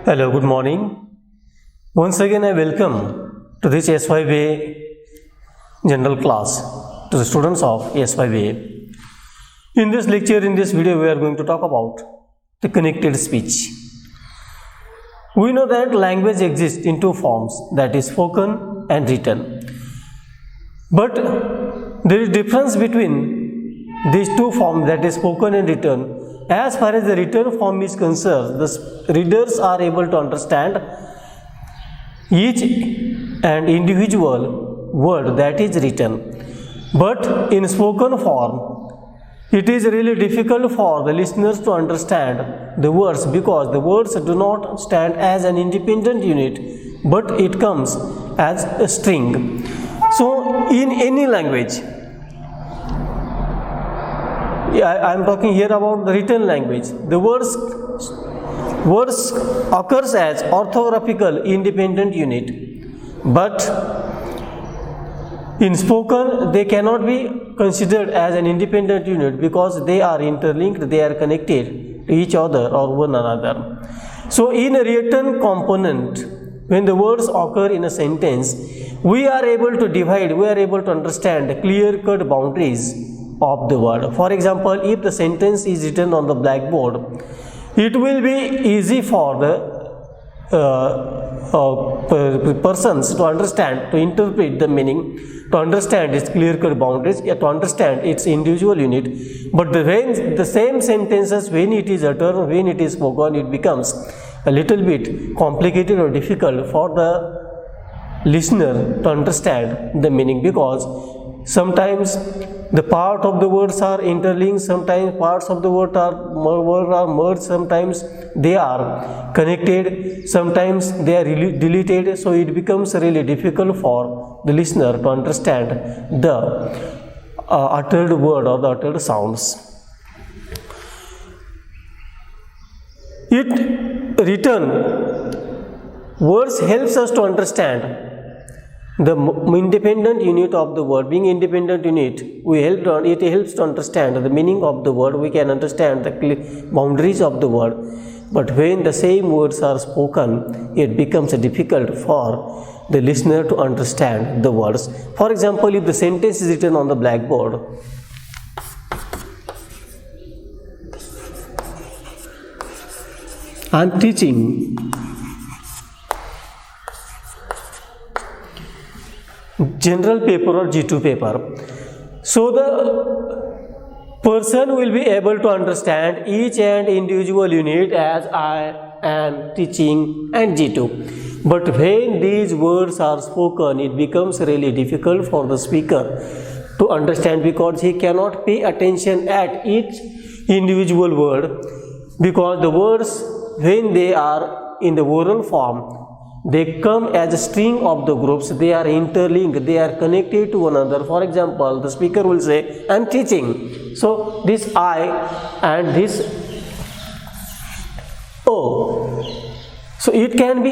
Hello, good morning. Once again, I welcome to this S5A general class to the students of S5A. In this lecture, in this video, we are going to talk about the connected speech. We know that language exists in two forms, that is spoken and written. But there is difference between these two forms, that is spoken and written. As far as the written form is concerned, the readers are able to understand each and individual word that is written. But in spoken form, it is really difficult for the listeners to understand the words because the words do not stand as an independent unit, but it comes as a string. So, in any language, I am talking here about the written language. The words occurs as orthographical independent unit, but in spoken they cannot be considered as an independent unit because they are interlinked, they are connected to each other or one another. So in a written component, when the words occur in a sentence, we are able to divide, we are able to understand clear-cut boundaries of the word. For example, if the sentence is written on the blackboard, it will be easy for the persons to understand, to interpret the meaning, to understand its clear-cut boundaries, to understand its individual unit. But when the same sentences, when it is uttered, when it is spoken, it becomes a little bit complicated or difficult for the listener to understand the meaning, because sometimes the part of the words are interlinked, sometimes parts of the word are merged, sometimes they are connected, sometimes they are deleted. So it becomes really difficult for the listener to understand the uttered word or the uttered sounds. Written words helps us to understand the independent unit of the word. Being independent unit, it helps to understand the meaning of the word. We can understand the boundaries of the word. But when the same words are spoken, it becomes difficult for the listener to understand the words. For example, if the sentence is written on the blackboard, I am teaching general paper or G2 paper. So the person will be able to understand each and individual unit as I am teaching and G2. But when these words are spoken, it becomes really difficult for the speaker to understand because he cannot pay attention at each individual word, because the words, when they are in the oral form, they come as a string of the groups, they are interlinked, they are connected to one another. For example, the speaker will say, I am teaching. So this I and this O. So it can be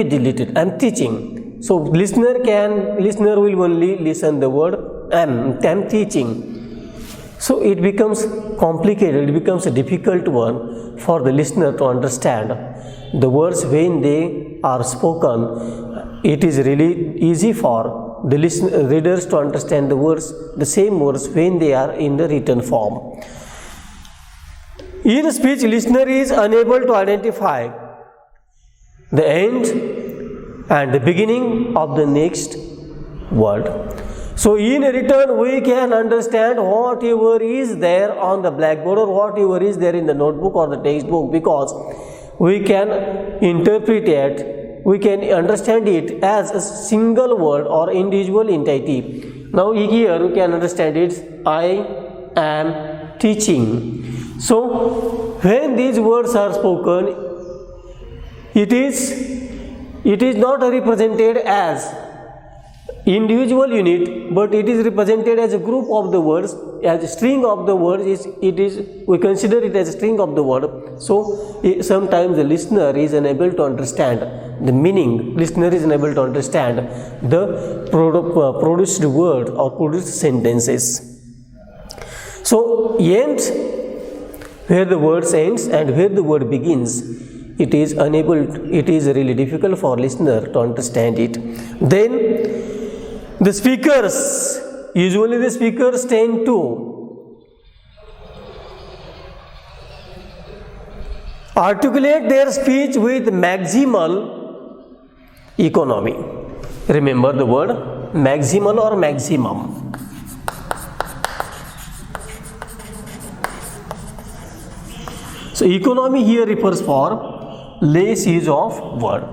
deleted. I am teaching. So listener will only listen the word I am teaching. So it becomes complicated, it becomes a difficult one for the listener to understand the words when they are spoken. It is really easy for the readers to understand the words, the same words, when they are in the written form. In speech, listener is unable to identify the end and the beginning of the next word. So in written, we can understand whatever is there on the blackboard or whatever is there in the notebook or the textbook, because we can interpret it, we can understand it as a single word or individual entity. Now here you can understand it, I am teaching. So when these words are spoken, it is not represented as individual unit, but it is represented as a group of the words, as a string of the words. We consider it as a string of the word. So sometimes the listener is unable to understand the meaning, listener is unable to understand the produced word or produced sentences. So ends where the word ends and where the word begins. it is really difficult for listener to understand it. Then the speakers tend to articulate their speech with maximal economy. Remember the word maximal or maximum. So economy here refers for less use of word.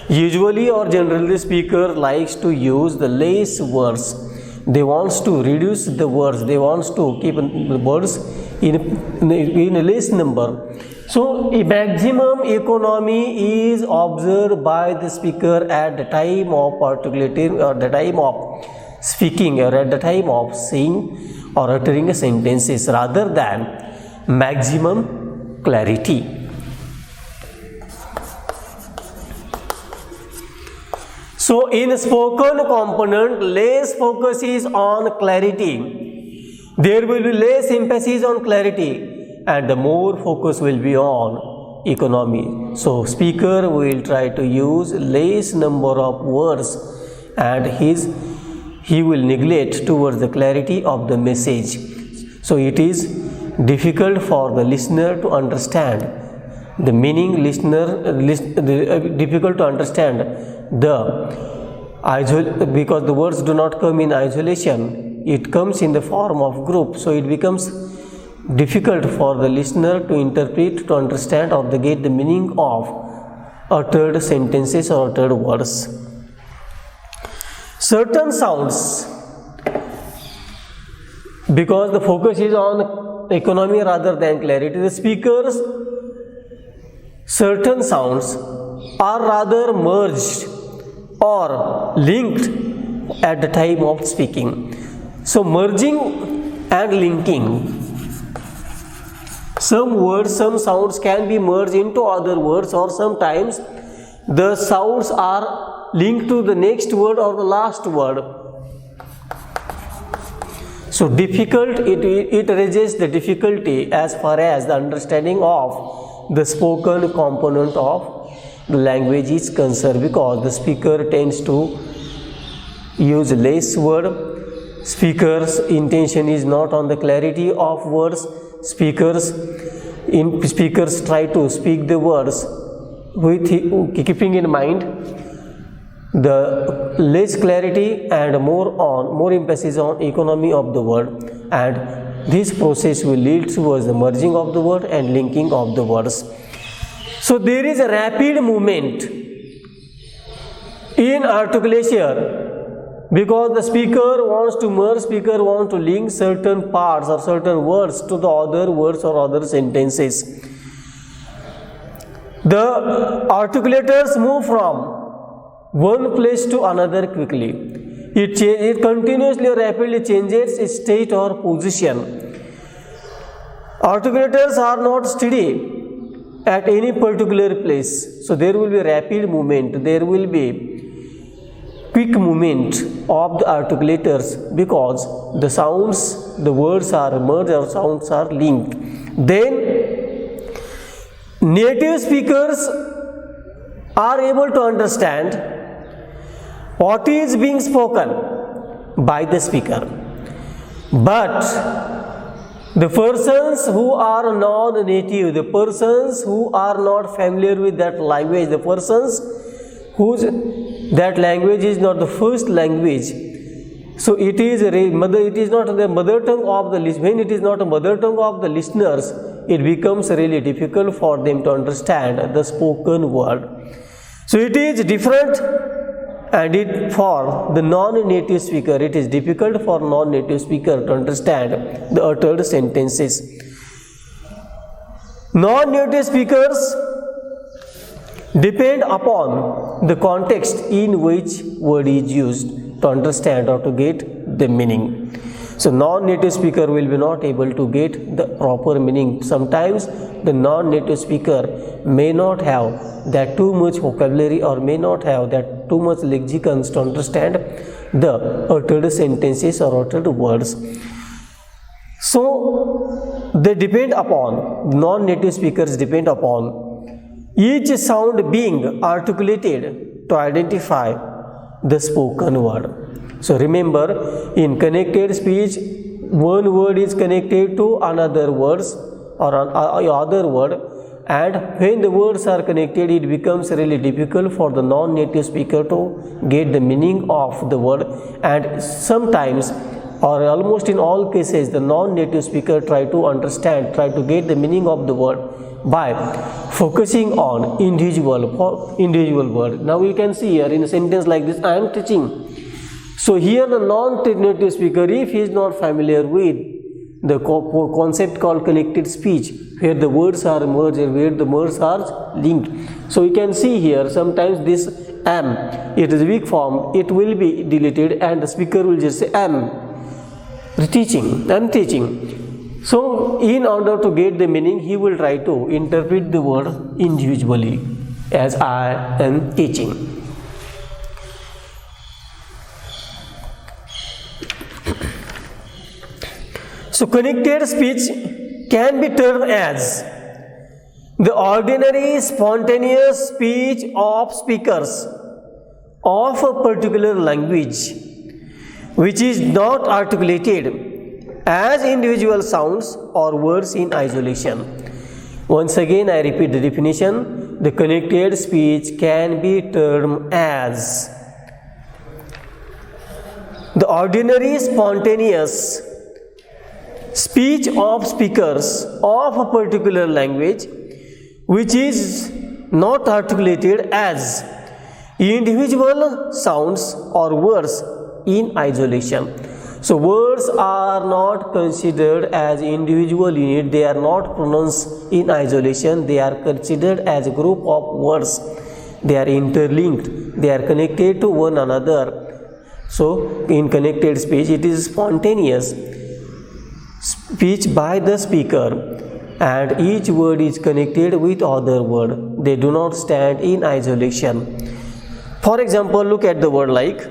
Usually or generally the speaker likes to use the less words. They wants to reduce the words. They wants to keep the words in a less number. So a maximum economy is observed by the speaker at the time of articulating or the time of speaking or at the time of saying or uttering sentences rather than maximum clarity. So in spoken component, less focus is on clarity. There will be less emphasis on clarity and the more focus will be on economy. So speaker will try to use less number of words and he will neglect towards the clarity of the message. So it is difficult for the listener to understand the meaning, difficult to understand because the words do not come in isolation, it comes in the form of group, so it becomes difficult for the listener to interpret, to understand or to get the meaning of uttered sentences or uttered words. Certain sounds, because the focus is on economy rather than clarity, the speakers, certain sounds are rather merged or linked at the time of speaking. So merging and linking, some words, some sounds can be merged into other words, or sometimes the sounds are linked to the next word or the last word. So difficult, it raises the difficulty as far as the understanding of the spoken component of the language is concerned, because the speaker tends to use less word. Speaker's intention is not on the clarity of words. Speakers try to speak the words with keeping in mind the less clarity and more emphasis on economy of the word, and this process will lead towards the merging of the word and linking of the words. So there is a rapid movement in articulation because the speaker wants to merge, speaker wants to link certain parts or certain words to the other words or other sentences. The articulators move from one place to another quickly. It continuously rapidly changes its state or position. Articulators are not steady at any particular place. So there will be rapid movement, there will be quick movement of the articulators because the sounds, the words are merged or sounds are linked. Then native speakers are able to understand what is being spoken by the speaker. But the persons who are non-native, the persons who are not familiar with that language, the persons whose that language is not the first language, so it is not the mother tongue of the when it is not a mother tongue of the listeners, it becomes really difficult for them to understand the spoken word. So it is different, and for the non-native speaker, it is difficult for non-native speaker to understand the uttered sentences. Non-native speakers depend upon the context in which word is used to understand or to get the meaning. So non-native speaker will be not able to get the proper meaning. Sometimes the non-native speaker may not have that too much vocabulary or may not have that too much lexicons to understand the uttered sentences or uttered words. So they depend upon, non-native speakers depend upon each sound being articulated to identify the spoken word. So remember, in connected speech, one word is connected to another words or other word, and when the words are connected, it becomes really difficult for the non-native speaker to get the meaning of the word, and sometimes or almost in all cases the non-native speaker try to get the meaning of the word by focusing on individual word. Now you can see here in a sentence like this, I am teaching. So here the non-native speaker, if he is not familiar with the concept called connected speech, where the words are merged, where the words are linked. So you can see here sometimes this am, it is weak form, it will be deleted and the speaker will just say am teaching. So in order to get the meaning, he will try to interpret the word individually as I am teaching. So connected speech can be termed as the ordinary spontaneous speech of speakers of a particular language, which is not articulated as individual sounds or words in isolation. Once again, I repeat the definition. The connected speech can be termed as the ordinary spontaneous speech of speakers of a particular language, which is not articulated as individual sounds or words in isolation. So words are not considered as individual unit, they are not pronounced in isolation, they are considered as a group of words, they are interlinked, they are connected to one another. So in connected speech, it is spontaneous speech by the speaker and each word is connected with other word, they do not stand in isolation. For example, look at the word like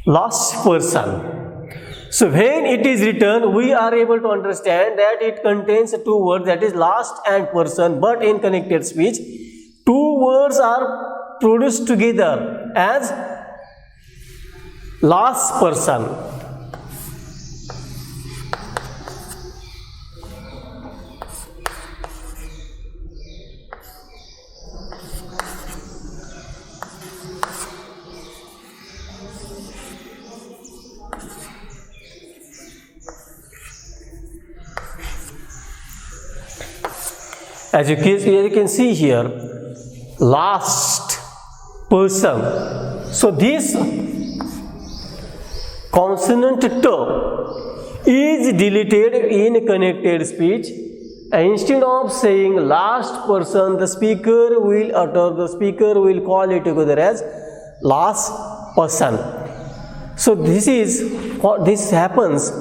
last person. So when it is written, we are able to understand that it contains two words, that is last and person, but in connected speech, two words are produced together as last person. As you can see here, last person. So this consonant T is deleted in connected speech. Instead of saying last person, the speaker will call it together as last person. So this happens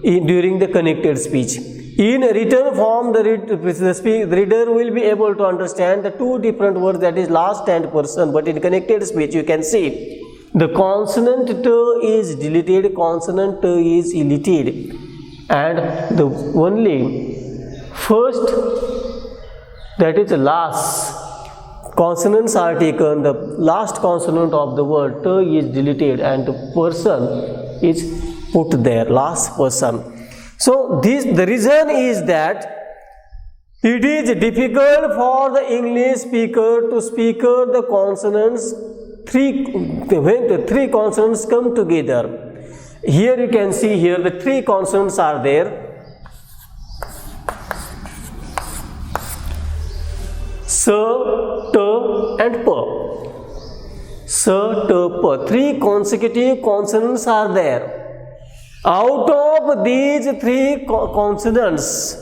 during the connected speech. In written form, the reader will be able to understand the two different words, that is last and person, but in connected speech you can see the consonant T is deleted, consonant T is deleted, and the only first, that is last consonants are taken, the last consonant of the word T is deleted and the person is put there, last person. So the reason is that it is difficult for the English speaker to speak the consonants when the three consonants come together. Here you can see here the three consonants are there. S, T and P. S, T, P. Three consecutive consonants are there. Out of these three consonants,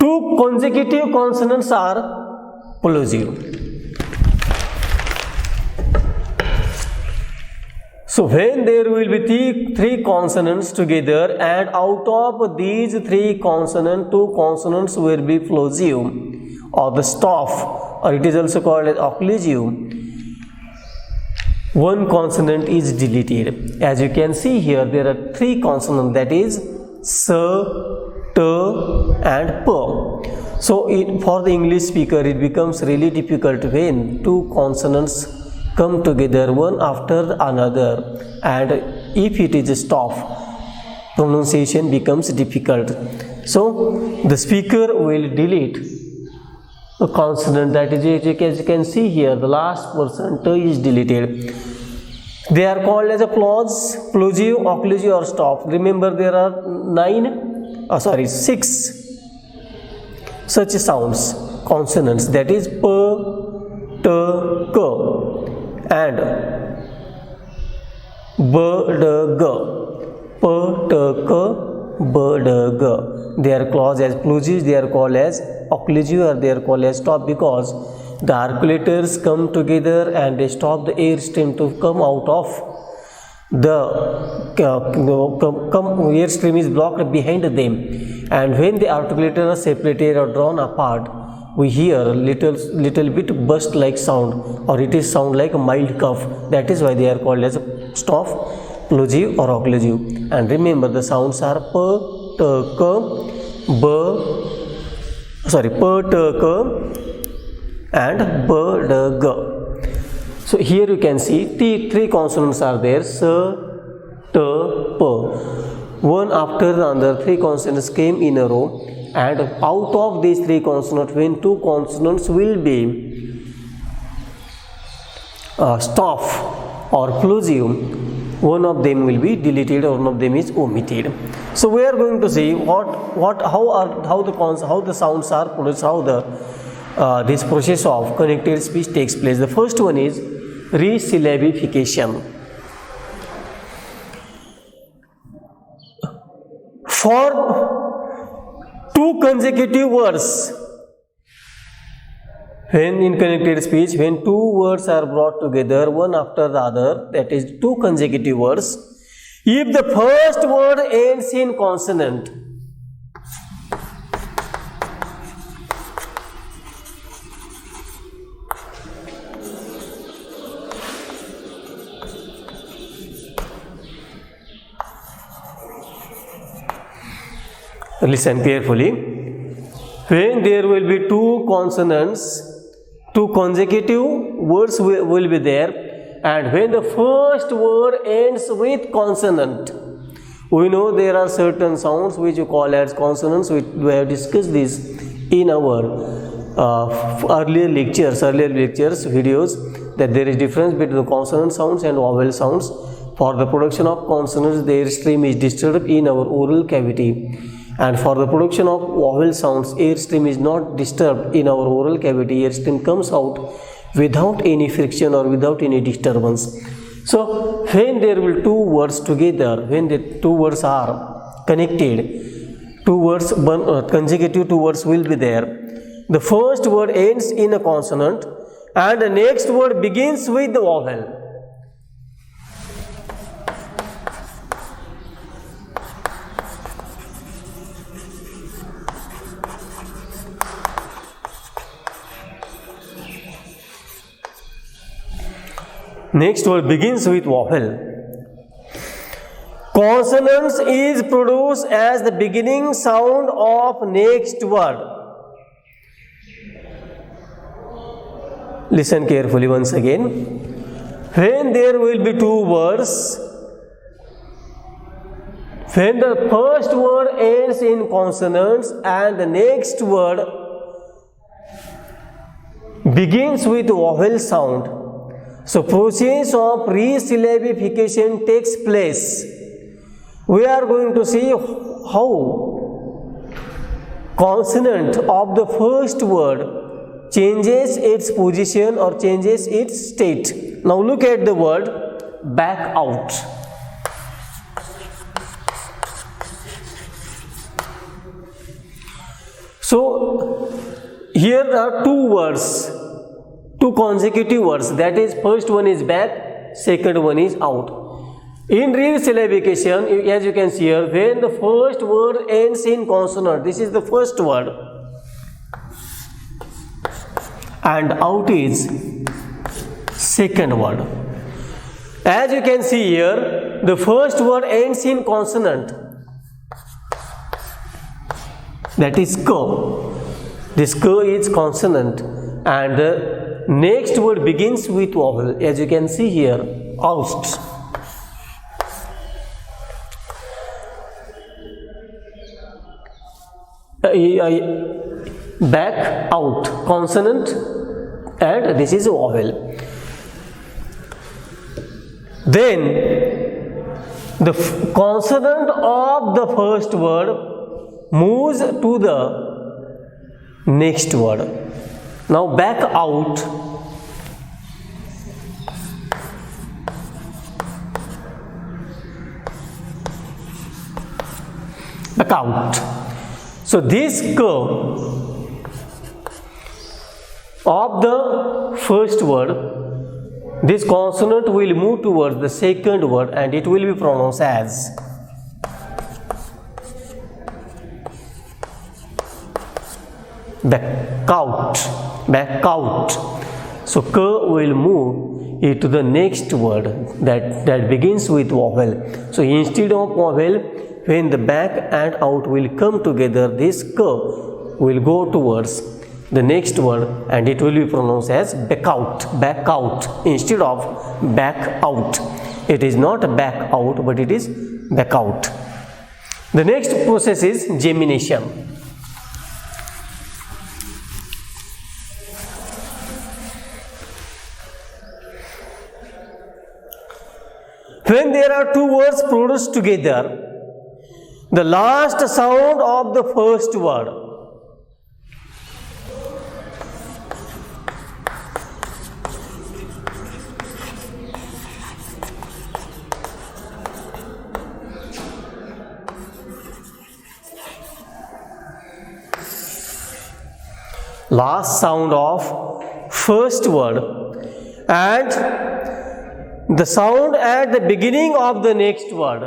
two consecutive consonants are plosive. So when there will be three consonants together, and out of these three consonants, two consonants will be plosive or the stop, or it is also called as occlusive. one consonant is deleted. As you can see here, there are three consonants, that is s, t and p. So for the English speaker it becomes really difficult when two consonants come together one after another, and if it is stopped, pronunciation becomes difficult. So the speaker will delete a consonant, that is, as you can see here, the last person t is deleted. They are called as a plosive, plosive, occlusive or stop. Remember, there are 6 such sounds, consonants, that is p, t, k and b, d, g. P, t, k, b, d, g. They are called as plosive, they are called as occlusive, or they are called as stop, because the articulators come together and they stop the air stream to come out of the air stream is blocked behind them, and when the articulator are separated or drawn apart, we hear a little bit burst like sound, or it is sound like a mild cough. That is why they are called as stop, plosive or occlusive. And remember, the sounds are p, t, k, p, t, k and b, d, g. So here you can see three consonants are there, s, t, p. One after the other, three consonants came in a row, and out of these three consonants, when two consonants will be stop or plosive, one of them will be deleted, or one of them is omitted. So we are going to see how the sounds are produced, how the this process of connected speech takes place. The first one is resyllabification. For two consecutive words, when in connected speech, when two words are brought together one after the other, that is two consecutive words, if the first word ends in consonant, listen carefully, when there will be two consonants, two consecutive words will be there, and when the first word ends with consonant, we know there are certain sounds which you call as consonants. We have discussed this in our earlier lectures videos, that there is difference between consonant sounds and vowel sounds. For the production of consonants, the air stream is disturbed in our oral cavity, and for the production of vowel sounds, air stream is not disturbed in our oral cavity. Air stream comes out without any friction or without any disturbance. So when there will two words together, when the two words are connected, consecutive two words will be there. The first word ends in a consonant and the next word begins with the vowel. Next word begins with vowel. Consonants is produced as the beginning sound of next word. Listen carefully once again. When there will be two words, when the first word ends in consonants and the next word begins with vowel sound, so process of resyllabification takes place. We are going to see how consonant of the first word changes its position or changes its state. Now look at the word back out. So here are two words, two consecutive words, that is first one is back, second one is out. In resyllabification, as you can see here, when the first word ends in consonant, this is the first word, and out is second word. As you can see here, the first word ends in consonant, that is k. This k is consonant, and the next word begins with vowel, as you can see here, oust. Back, out, consonant, and this is vowel. Then the consonant of the first word moves to the next word. Now back, out. Back, out. So this k of the first word, this consonant will move towards the second word and it will be pronounced as back, out. Back, out. So k will move into the next word that begins with vowel. So instead of vowel, when the back and out will come together, this k will go towards the next word and it will be pronounced as back, out instead of back, out. It is not back, out, but it is back, out. The next process is gemination. When there are two words produced together, the last sound of the first word first word and the sound at the beginning of the next word.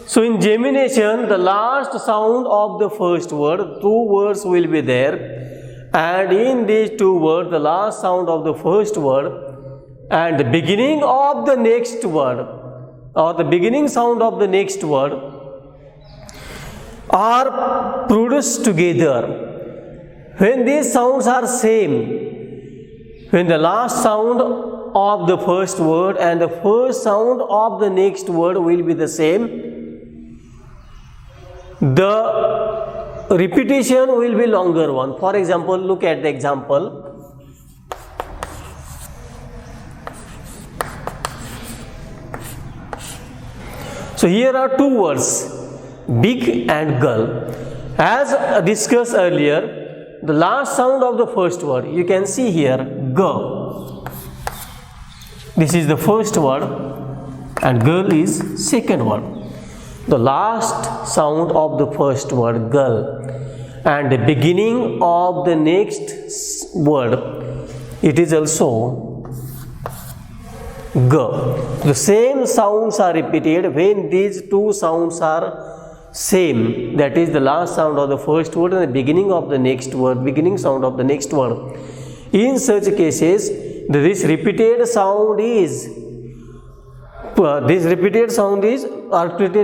So in gemination, the last sound of the first word, two words will be there, and in these two words, the last sound of the first word and the beginning of the next word, or the beginning sound of the next word, are produced together. When these sounds are same, when the last sound of the first word and the first sound of the next word will be the same, the repetition will be longer one. For example, look at the example. So here are two words, big and girl. As discussed earlier, the last sound of the first word, you can see here, g. This is the first word and girl is second word. The last sound of the first word, girl, and the beginning of the next word, it is also g. The same sounds are repeated when these two sounds are same, that is the last sound of the first word and the beginning of the next word, beginning sound of the next word. In such cases, this repeated sound is repeated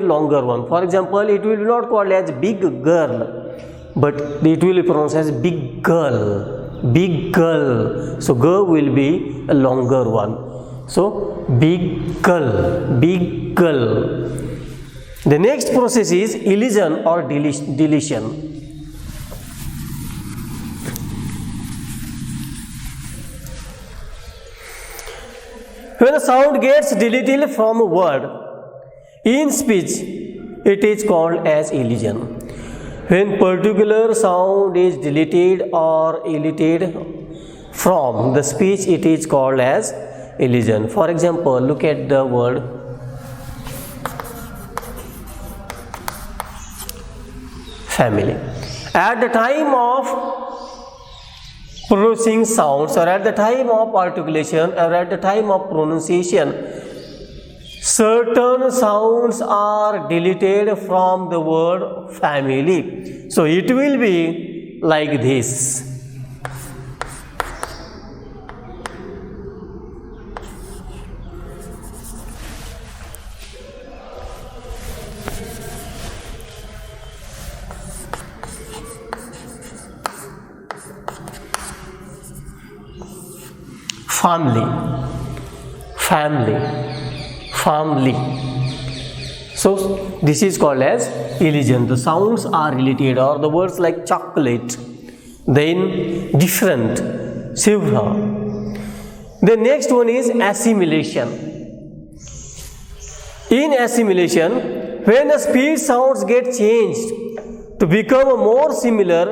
longer one. For example, it will be not called as big girl, but it will be pronounced as big girl, big girl. So girl will be a longer one. So big girl, big girl. The next process is elision or deletion. When a sound gets deleted from a word in speech, it is called as elision. When particular sound is deleted or omitted from the speech, it is called as elision. For example, look at the word family. At the time of producing sounds, or at the time of articulation, or at the time of pronunciation, certain sounds are deleted from the word family. So it will be like this. Family, family, family. So this is called as elision. The sounds are related, or the words like chocolate, then different, several. The next one is assimilation. In assimilation, when a speech sounds get changed to become more similar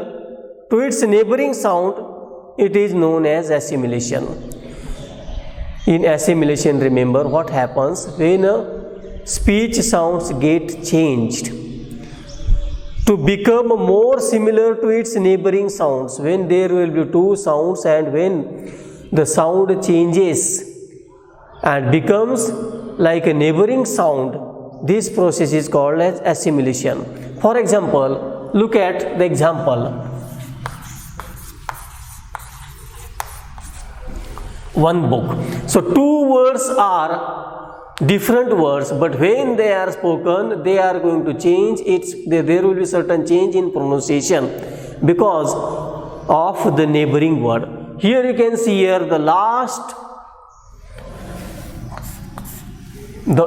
to its neighboring sound, it is known as assimilation. In assimilation, remember what happens when speech sounds get changed to become more similar to its neighboring sounds. When there will be two sounds and when the sound changes and becomes like a neighboring sound, this process is called as assimilation. For example, look at the example. One book. So two words are different words, but when they are spoken, they are going to change. There will be certain change in pronunciation because of the neighboring word. Here you can see here the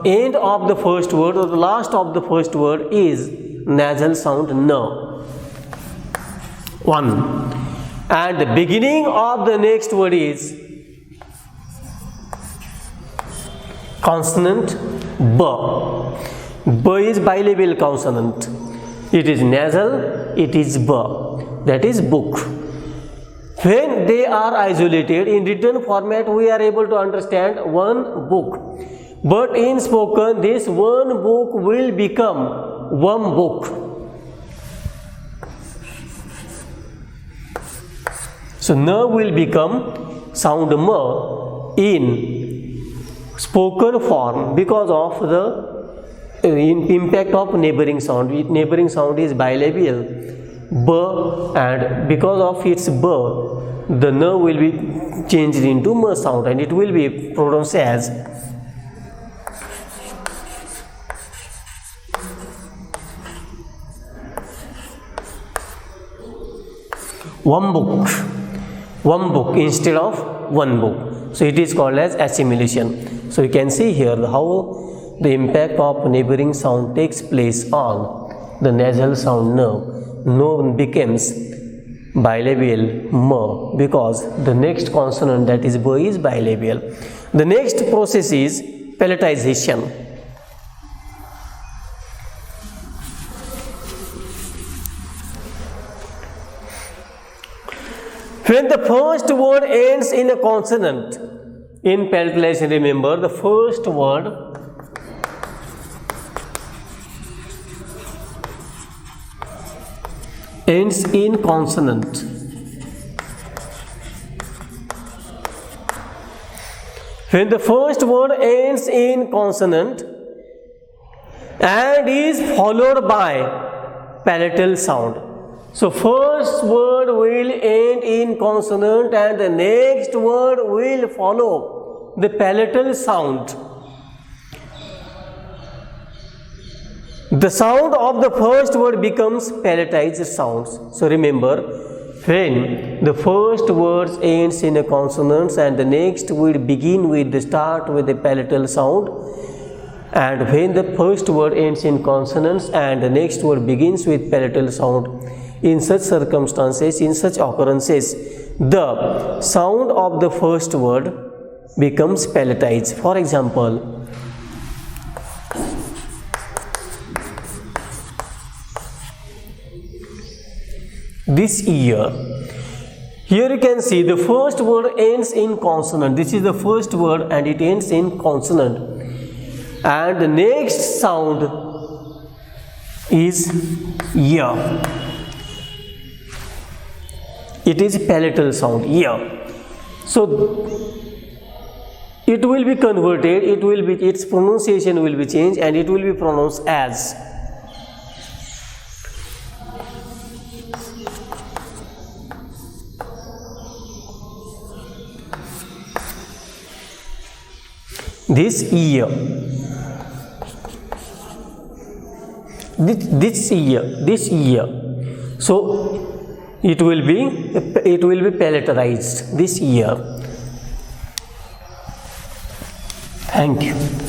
end of the first word or the last of the first word is nasal sound n. One. And the beginning of the next word is consonant b. B is bilabial consonant. It is nasal, it is b. That is book. When they are isolated in written format, we are able to understand one book. But in spoken, this one book will become one book. So n will become sound m in spoken form because of the impact of neighboring sound. Neighboring sound is bilabial b, and because of its b, the n will be changed into m sound and it will be pronounced as one book. One book instead of one book. So it is called as assimilation. So you can see here how the impact of neighboring sound takes place on the nasal sound n. N becomes bilabial m because the next consonant, that is b, is bilabial. The next process is palatalization. When the first word ends in a consonant, in palatalization, remember the first word ends in consonant. When the first word ends in consonant and is followed by palatal sound. So first word will end in consonant and the next word will follow the palatal sound. The sound of the first word becomes palatized sounds. So remember, when the first word ends in a consonant and the next will begin with the start with a palatal sound, and when the first word ends in consonants and the next word begins with palatal sound, in such circumstances, in such occurrences, the sound of the first word becomes palatized. For example, this year. Here you can see the first word ends in consonant. This is the first word and it ends in consonant. And the next sound is year. It is palatal sound, year. So it will be converted, its pronunciation will be changed, and it will be pronounced as. This year, this year. So it will be palatalized this year. Thank you.